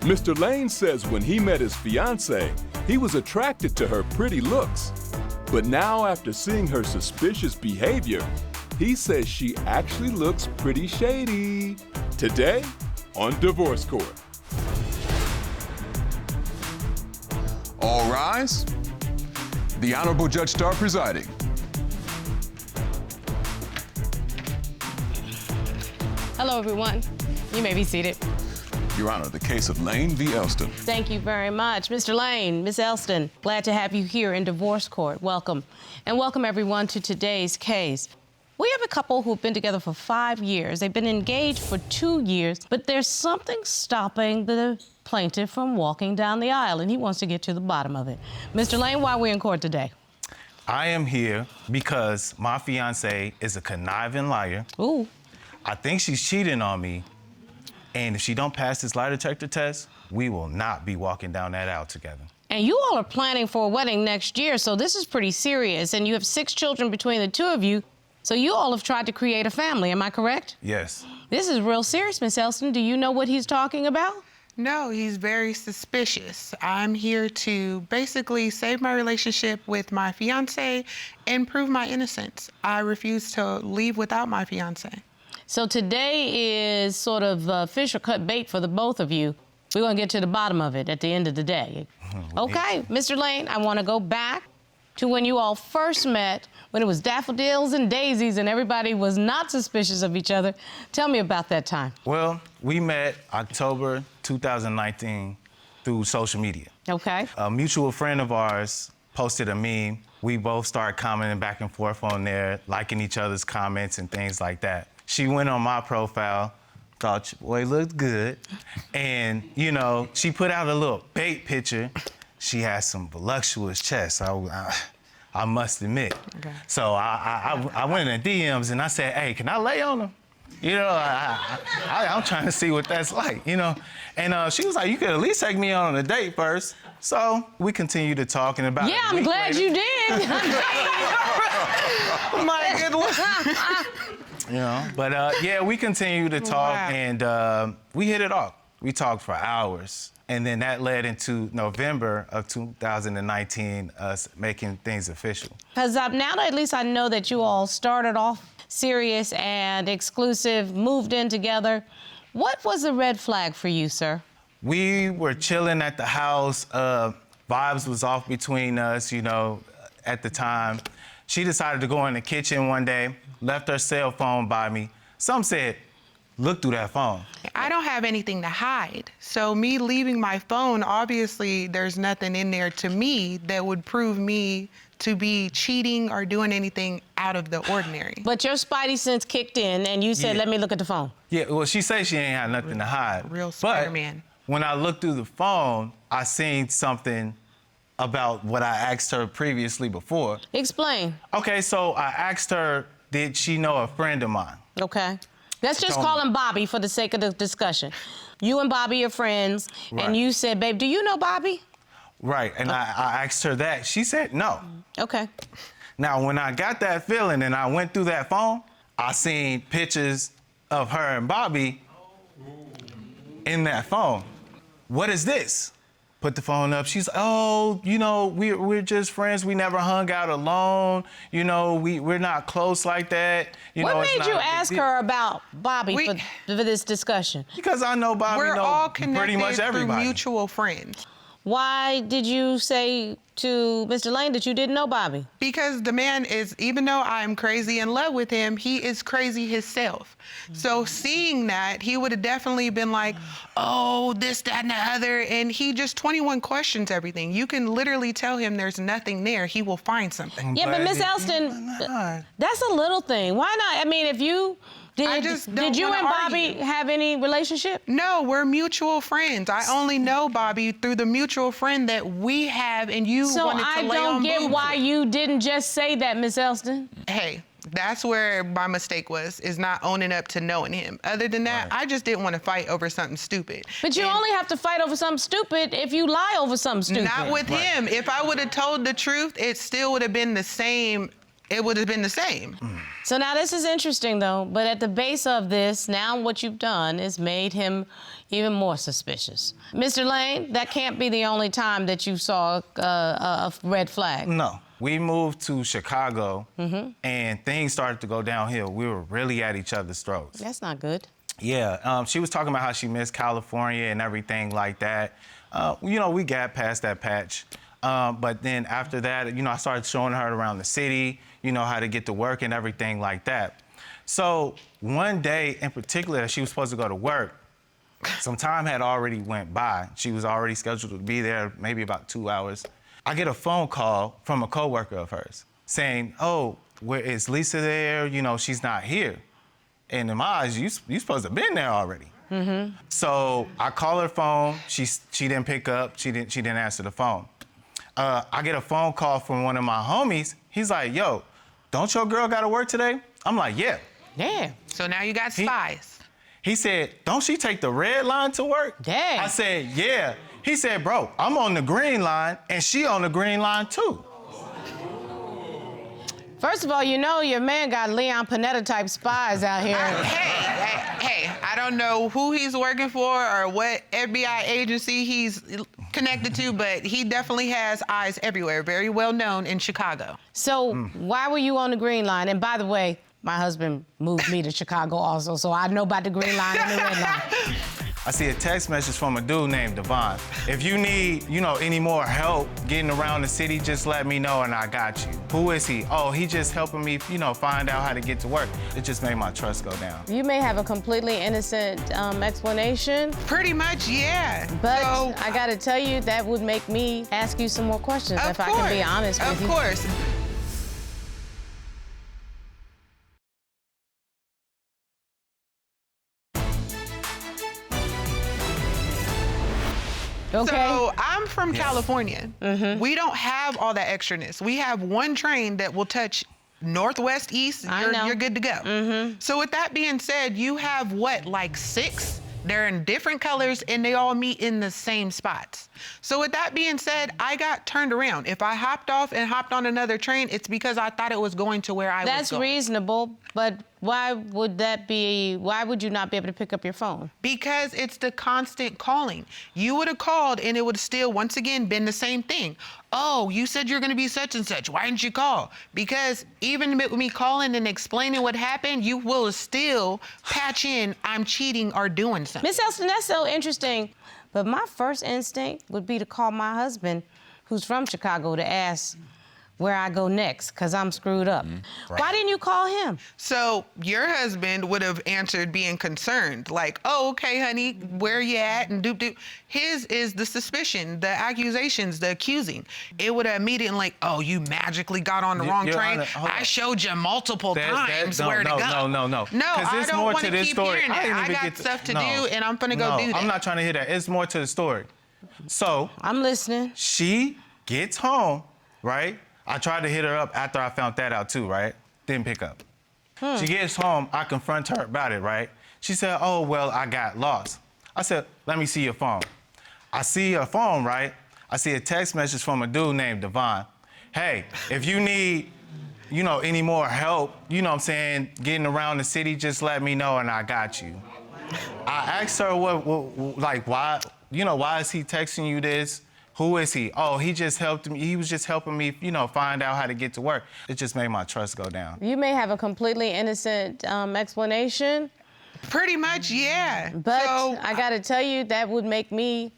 Mr. Lane says when he met his fiancée, he was attracted to her pretty looks. But now, after seeing her suspicious behavior, he says she actually looks pretty shady. Today on Divorce Court. All rise. The Honorable Judge Starr presiding. Hello, everyone. You may be seated. Your Honor, the case of Lane v. Elston. Thank you very much. Mr. Lane, Miss Elston, glad to have you here in divorce court. Welcome. And welcome, everyone, to today's case. We have a couple who've been together for 5 years. They've been engaged for 2 years, but there's something stopping the plaintiff from walking down the aisle, and he wants to get to the bottom of it. Mr. Lane, why are we in court today? I am here because my fiancée is a conniving liar. Ooh. I think she's cheating on me. And if she don't pass this lie detector test, we will not be walking down that aisle together. And you all are planning for a wedding next year, so this is pretty serious. And you have 6 children between the two of you, so you all have tried to create a family, am I correct? Yes. This is real serious, Miss Elston. Do you know what he's talking about? No, he's very suspicious. I'm here to basically save my relationship with my fiancé and prove my innocence. I refuse to leave without my fiancé. So today is sort of fish or cut bait for the both of you. We're going to get to the bottom of it at the end of the day. Okay, Mr. Lane, I want to go back to when you all first met, when it was daffodils and daisies and everybody was not suspicious of each other. Tell me about that time. Well, we met October 2019 through social media. Okay. A mutual friend of ours posted a meme. We both started commenting back and forth on there, liking each other's comments and things like that. She went on my profile, thought your boy looked good, and, you know, she put out a little bait picture. She has some voluptuous chest, I must admit. Okay. So I went in the DMs and I said, hey, can I lay on him? You know, I'm trying to see what that's like, you know? And she was like, you could at least take me on a date first. So we continued to talk and about Yeah, I'm glad you did. My good Lord. You know, but yeah, we continued to talk. Wow. And we hit it off. We talked for hours. And then that led into November of 2019, us making things official. Because now that at least I know that you all started off serious and exclusive, moved in together, what was the red flag for you, sir? We were chilling at the house. Vibes was off between us, you know, at the time. She decided to go in the kitchen one day, left her cell phone by me. Some said, look through that phone. I don't have anything to hide. So me leaving my phone, obviously there's nothing in there to me that would prove me to be cheating or doing anything out of the ordinary. But your spidey sense kicked in and you said, Yeah. let me look at the phone. Yeah, well, she said she ain't had nothing to hide. Real Spider-Man. But when I looked through the phone, I seen something about what I asked her previously before. Explain. Okay, so I asked her, did she know a friend of mine? Okay. Let's just Told call me. him Bobby for the sake of the discussion. You and Bobby are friends, Right. and you said, babe, do you know Bobby? Right, and I asked her that. She said no. Okay. Now, when I got that feeling and I went through that phone, I seen pictures of her and Bobby in that phone. What is this? Put the phone up. She's, oh, you know, we're just friends. We never hung out alone. You know, we're not close like that. You know, What it's made not you a big ask deal. her about Bobby We- for this discussion? Because I know Bobby We're know all pretty connected much through everybody. mutual friends. Why did you say to Mr. Lane that you didn't know Bobby? Because the man is, even though I'm crazy in love with him, he is crazy himself. So seeing that, he would have definitely been like, oh, this, that, and the other. And he just 21 questions everything. You can literally tell him there's nothing there. He will find something. Yeah, but Miss Why Elston, not? that's a little thing. Why not? I mean, if you I just did don't you wanna and Bobby argue. have any relationship? No, we're mutual friends. I only know Bobby through the mutual friend that we have, and you So wanted to I lay don't on get boobs why with. you didn't just say that, Miss Elston. Hey, that's where my mistake was, is not owning up to knowing him. Other than that, Right. I just didn't want to fight over something stupid. But you And only have to fight over something stupid if you lie over something stupid. not with Right. him. If I would have told the truth, it still would have been the same it would have been the same. So now this is interesting, though, but at the base of this, now what you've done is made him even more suspicious. Mr. Lane, that can't be the only time that you saw a red flag. No. We moved to Chicago, and things started to go downhill. We were really at each other's throats. That's not good. Yeah, she was talking about how she missed California and everything like that. You know, we got past that patch. But then after that, you know, I started showing her around the city, you know, how to get to work and everything like that. So one day in particular, she was supposed to go to work. Some time had already went by. She was already scheduled to be there maybe about 2 hours. I get a phone call from a coworker of hers saying, oh, where is Lisa there? You know, she's not here. And in my eyes, you supposed to have been there already. So I call her phone. She didn't pick up. She didn't answer the phone. I get a phone call from one of my homies. He's like, yo, don't your girl gotta work today? I'm like, yeah. Damn. So now you got spies. He said, don't she take the red line to work? Damn. I said, yeah. He said, bro, I'm on the green line and she on the green line too. First of all, you know your man got Leon Panetta-type spies out here. Hey, I don't know who he's working for or what FBI agency he's connected to, but he definitely has eyes everywhere, very well known in Chicago. So why were you on the green line? And by the way, my husband moved me to Chicago also, so I know about the green line and the red line. I see a text message from a dude named Devon. If you need, you know, any more help getting around the city, just let me know and I got you. Who is he? Oh, he just helping me, you know, find out how to get to work. It just made my trust go down. You may have a completely innocent explanation. Pretty much, yeah. But so, I gotta tell you, that would make me ask you some more questions, if I can be honest with you. Of course. Okay. So I'm from California. We don't have all that extraness. We have one train that will touch northwest, east, you're good to go. So with that being said, you have what, like 6? They're in different colors and they all meet in the same spots. So with that being said, I got turned around. If I hopped off and hopped on another train, it's because I thought it was going to where I was going. That's reasonable, but why would that be? Why would you not be able to pick up your phone? Because it's the constant calling. You would have called and it would still, once again, been the same thing. Oh, you said you're gonna be such and such. Why didn't you call? Because even with me calling and explaining what happened, you will still patch in, I'm cheating or doing something. Miss Elston, that's so interesting. But my first instinct would be to call my husband, who's from Chicago, to ask where I go next, because I'm screwed up. Right. Why didn't you call him? So your husband would have answered being concerned, like, oh, okay, honey, where you at? And doop doop. His is the suspicion, the accusations, the accusing. It would have immediately like, oh, you magically got on the wrong train. I showed you multiple times where to go. No. No, I don't want to keep hearing that. I got stuff to do and I'm gonna go do that. I'm not trying to hear that. It's more to the story. So I'm listening. She gets home, right? I tried to hit her up after I found that out too, right? Didn't pick up. She gets home, I confront her about it, right? She said, oh, well, I got lost. I said, let me see your phone. I see her phone, right? I see a text message from a dude named Devon. Hey, if you need, you know, any more help, you know what I'm saying, getting around the city, just let me know and I got you. I asked her why, you know, why is he texting you this? Who is he? Oh, he just helped me. He was just helping me, you know, find out how to get to work. It just made my trust go down. You may have a completely innocent explanation. Pretty much, yeah. But so, I gotta tell you, that would make me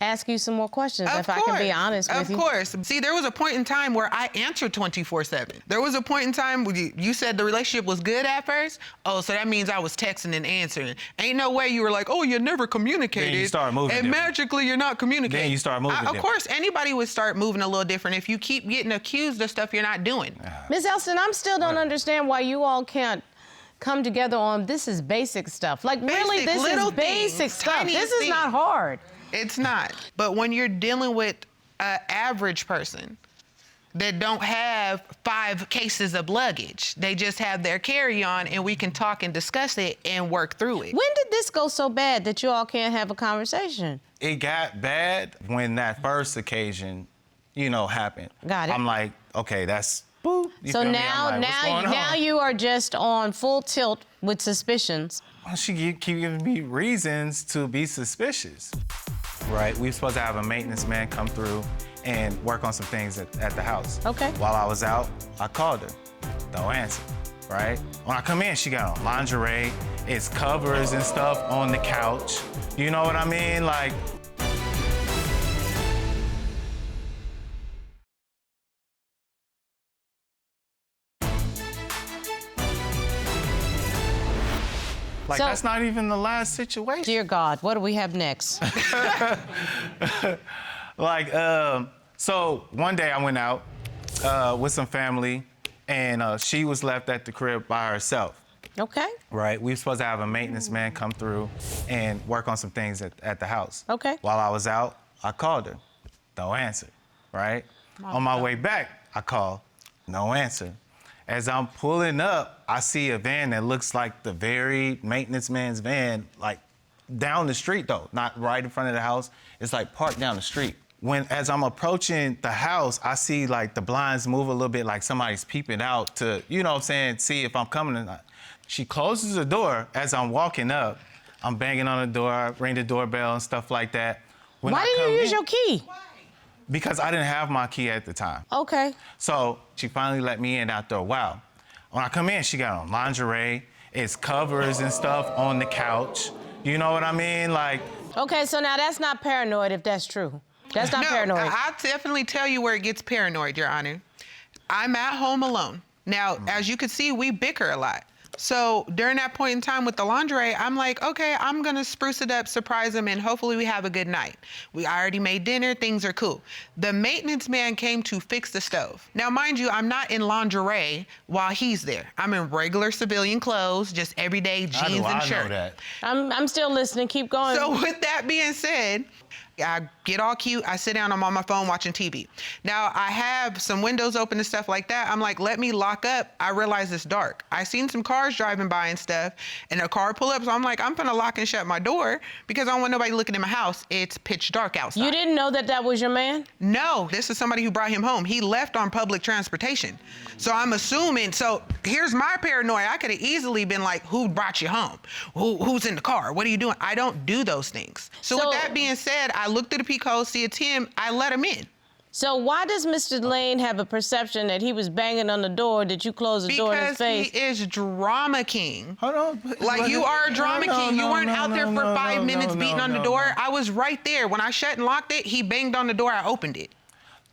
ask you some more questions, if I can be honest with you. Of course. See, there was a point in time where I answered 24/7. There was a point in time where you said the relationship was good at first. Oh, so that means I was texting and answering. Ain't no way you were like, oh, you never communicated. Then you start moving and different. Magically, you're not communicating. Then you start moving Of course, anybody would start moving a little different if you keep getting accused of stuff you're not doing. Ms. Elston, I still don't understand why you all can't come together on this is basic stuff. Like, really, this is basic stuff. This is not hard. It's not. But when you're dealing with an average person that don't have 5 cases of luggage, they just have their carry-on and we can talk and discuss it and work through it. When did this go so bad that you all can't have a conversation? It got bad when that first occasion, you know, happened. Got it. I'm like, okay, that's boop. You So feel me? now, I'm like, what's going now on? you are just on full tilt with suspicions. Well, she keep giving me reasons to be suspicious. Right, we were supposed to have a maintenance man come through and work on some things at the house. Okay. While I was out, I called her. Don't answer, right? When I come in, she got on lingerie, it's covers and stuff on the couch. You know what I mean? Like, So- that's not even the last situation. Dear God, what do we have next? Like, so one day I went out with some family, and she was left at the crib by herself. Okay. Right, we were supposed to have a maintenance man come through and work on some things at the house. Okay. While I was out, I called her. No answer, right? On my way back, I called. No answer. As I'm pulling up, I see a van that looks like the very maintenance man's van, like down the street though, not right in front of the house. It's like parked down the street. As I'm approaching the house, I see like the blinds move a little bit, like somebody's peeping out to, you know what I'm saying, see if I'm coming or not. She closes the door as I'm walking up. I'm banging on the door, ring the doorbell and stuff like that. When Why I didn't come you use in- your key? Because I didn't have my key at the time. Okay. So she finally let me in after a while. When I come in, she got on lingerie, it's covers and stuff on the couch. You know what I mean? Like, Okay, so now that's not paranoid if that's true. That's not No, paranoid. I'll definitely tell you where it gets paranoid, Your Honor. I'm at home alone. Now, as you can see, we bicker a lot. So during that point in time with the lingerie, I'm like, okay, I'm gonna spruce it up, surprise him, and hopefully we have a good night. I already made dinner, things are cool. The maintenance man came to fix the stove. Now, mind you, I'm not in lingerie while he's there. I'm in regular civilian clothes, just everyday jeans how do and I shirt. know that? I'm still listening. Keep going. So with that being said, I get all cute. I sit down. I'm on my phone watching TV. Now, I have some windows open and stuff like that. I'm like, let me lock up. I realize it's dark. I seen some cars driving by and stuff, and a car pull up. So I'm like, I'm gonna lock and shut my door because I don't want nobody looking in my house. It's pitch dark outside. You didn't know that that was your man? No, this is somebody who brought him home. He left on public transportation. So I'm assuming, so here's my paranoia. I could have easily been like, who brought you home? Who's in the car? What are you doing? I don't do those things. So with that being said, I looked through the peephole, see it's him, I let him in. So why does Mr. Lane have a perception that he was banging on the door, that you closed the door in his Because face? he is drama king. Hold on. Like, you are a drama king. You weren't out there for 5 minutes beating on the door. No. I was right there. When I shut and locked it, he banged on the door, I opened it.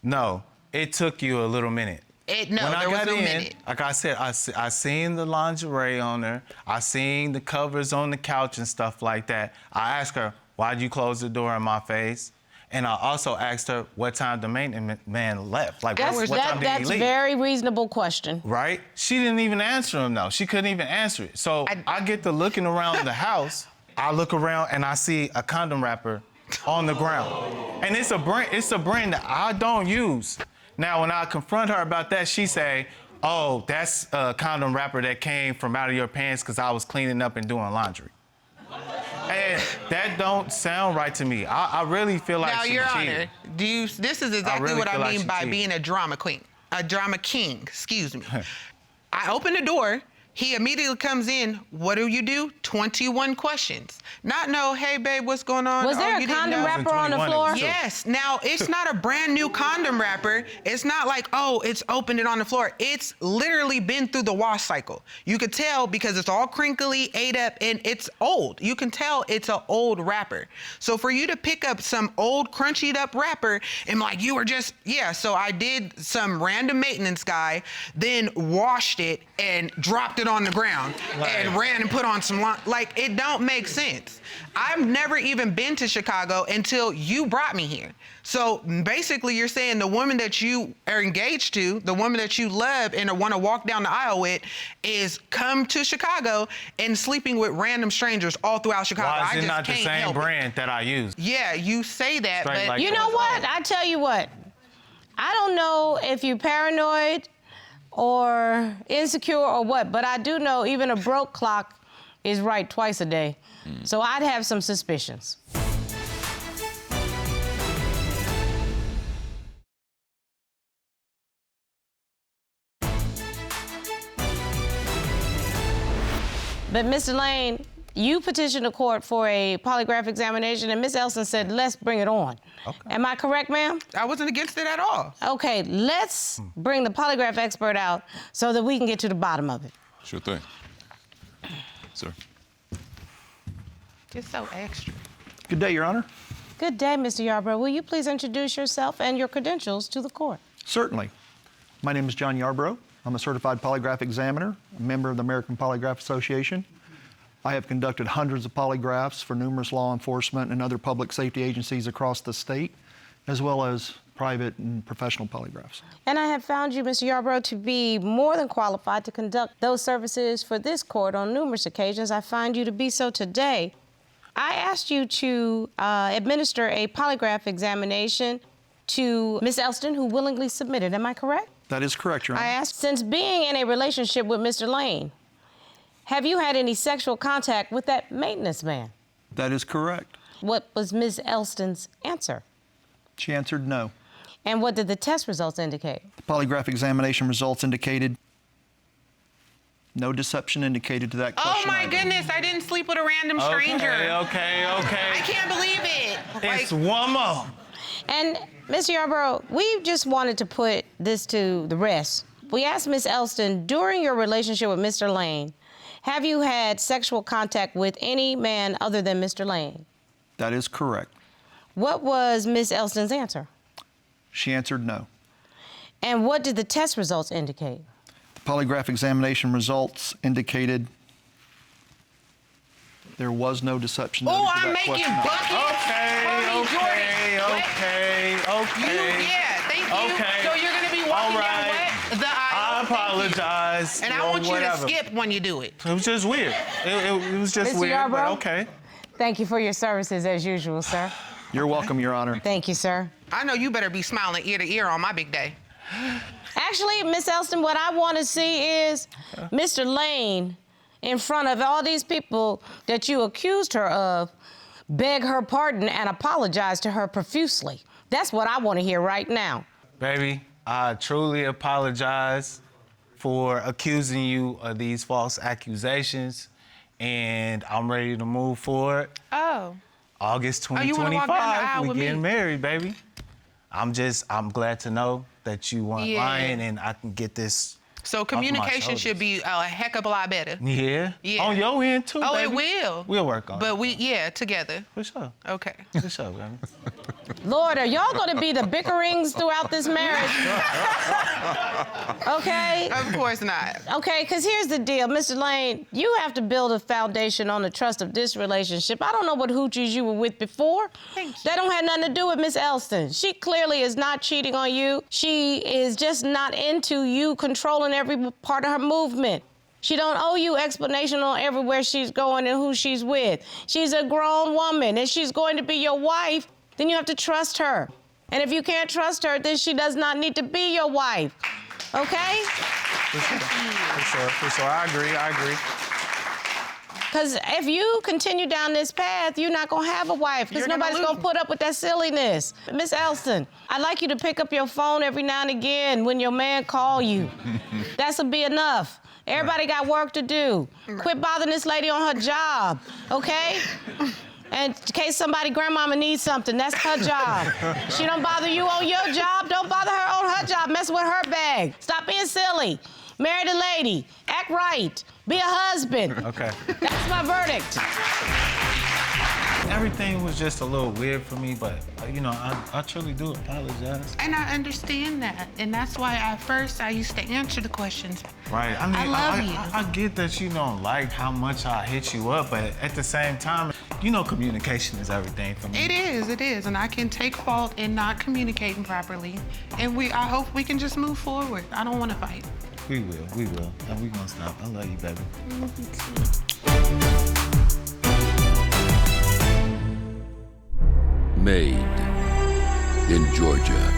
No, it took you a little minute. There When I was got no in, minute. like I said, I seen the lingerie on her. I seen the covers on the couch and stuff like that. I asked her, why'd you close the door in my face? And I also asked her what time the maintenance man left. Like, what time did he That's leave? very reasonable question. Right? She didn't even answer him, though. She couldn't even answer it. So I get to looking around the house. I look around and I see a condom wrapper on the ground. And it's a brand that I don't use. Now, when I confront her about that, she say, oh, that's a condom wrapper that came from out of your pants because I was cleaning up and doing laundry. And that don't sound right to me. I really feel like Now, she Your cheated. Honor, this is exactly really what feel I like mean she by cheated. being a drama queen, a drama king, excuse me. I open the door. He immediately comes in. What do? 21 questions. Not no, hey, babe, what's going on? Was Oh, there a you didn't condom know? wrapper on the 21, it floor? was- Yes. Now, it's not a brand new condom wrapper. It's not like, oh, it's opened it on the floor. It's literally been through the wash cycle. You could tell because it's all crinkly, ate up, and it's old. You can tell it's an old wrapper. So for you to pick up some old, crunched up wrapper and like, you were just, yeah. So I did some random maintenance guy, then washed it and dropped it on the ground and ran and put on some, like, it don't make sense. I've never even been to Chicago until you brought me here. So basically you're saying the woman that you are engaged to, the woman that you love and want to walk down the aisle with is come to Chicago and sleeping with random strangers all throughout Chicago. Why I is it just not the can't same help it. brand that I use? Yeah, you say that, Straight but like You know what? I tell you what. I don't know if you're paranoid or insecure or what, but I do know even a broke clock is right twice a day. So I'd have some suspicions. But Mr. Lane, you petitioned the court for a polygraph examination, and Ms. Elston said, let's bring it on. Okay. Am I correct, ma'am? I wasn't against it at all. Okay, let's bring the polygraph expert out so that we can get to the bottom of it. Sure thing. Sir. It's so extra. Good day, Your Honor. Good day, Mr. Yarbrough. Will you please introduce yourself and your credentials to the court? Certainly. My name is John Yarbrough. I'm a certified polygraph examiner, a member of the American Polygraph Association. I have conducted hundreds of polygraphs for numerous law enforcement and other public safety agencies across the state, as well as private and professional polygraphs. And I have found you, Mr. Yarbrough, to be more than qualified to conduct those services for this court on numerous occasions. I find you to be so today. I asked you to administer a polygraph examination to Ms. Elston, who willingly submitted. Am I correct? That is correct, Your Honor. I asked, since being in a relationship with Mr. Lane, have you had any sexual contact with that maintenance man? That is correct. What was Ms. Elston's answer? She answered no. And what did the test results indicate? The polygraph examination results indicated no deception indicated to that question. Oh my either. goodness, I didn't sleep with a random stranger. Okay. I can't believe it. It's one more. And Mr. Yarbrough, we just wanted to put this to the rest. We asked Ms. Elston, during your relationship with Mr. Lane, have you had sexual contact with any man other than Mr. Lane? That is correct. What was Ms. Elston's answer? She answered no. And what did the test results indicate? The polygraph examination results indicated there was no deception. Oh, noted to I'm that making question. buckets. Okay. Yeah, thank you. Okay. So you're going to be walking All down right. what? The aisle. I Thank you. apologize. And I want you Whatever. to skip when you do it. It was just weird. It was just Mr. weird, but Yarbrough? okay. Thank you for your services as usual, sir. You're welcome, Your Honor. Thank you, sir. I know you better be smiling ear to ear on my big day. Actually, Miss Elston, what I want to see is Mr. Lane, in front of all these people that you accused her of, beg her pardon and apologize to her profusely. That's what I want to hear right now. Baby, I truly apologize for accusing you of these false accusations, and I'm ready to move forward. Oh. August you wanna walk down the 2025, aisle we with me? getting married, baby. I'm glad to know that you weren't lying, and I can get this. So off my communication should shoulders. be a heck of a lot better. Yeah. Yeah. On your end too, Oh, baby. it will. We'll work on it. But together. For sure. Okay. For sure, baby. Lord, are y'all going to be the bickerings throughout this marriage? Okay? Of course not. Okay, because here's the deal. Mr. Lane, you have to build a foundation on the trust of this relationship. I don't know what hoochies you were with before. Thank you. That don't have nothing to do with Miss Elston. She clearly is not cheating on you. She is just not into you controlling every part of her movement. She don't owe you explanation on everywhere she's going and who she's with. She's a grown woman, and she's going to be your wife. Then you have to trust her. And if you can't trust her, then she does not need to be your wife. Okay? For sure. I agree. Because if you continue down this path, you're not going to have a wife, because You're gonna nobody's lose going to put up with that silliness. Miss Elston, I'd like you to pick up your phone every now and again when your man call you. That'll be enough. Everybody got work to do. Quit bothering this lady on her job, okay? And in case somebody, grandmama needs something, that's her job. She don't bother you on your job, don't bother her on her job. Mess with her bag. Stop being silly. Marry the lady. Act right. Be a husband. Okay. That's my verdict. Everything was just a little weird for me, but, I truly do apologize. And I understand that. And that's why at first I used to answer the questions. Right. I mean, I love you. I get that you don't like how much I hit you up, but at the same time, communication is everything for me. It is. And I can take fault in not communicating properly. And I hope we can just move forward. I don't want to fight. We will. And we gonna stop. I love you, baby. Made in Georgia.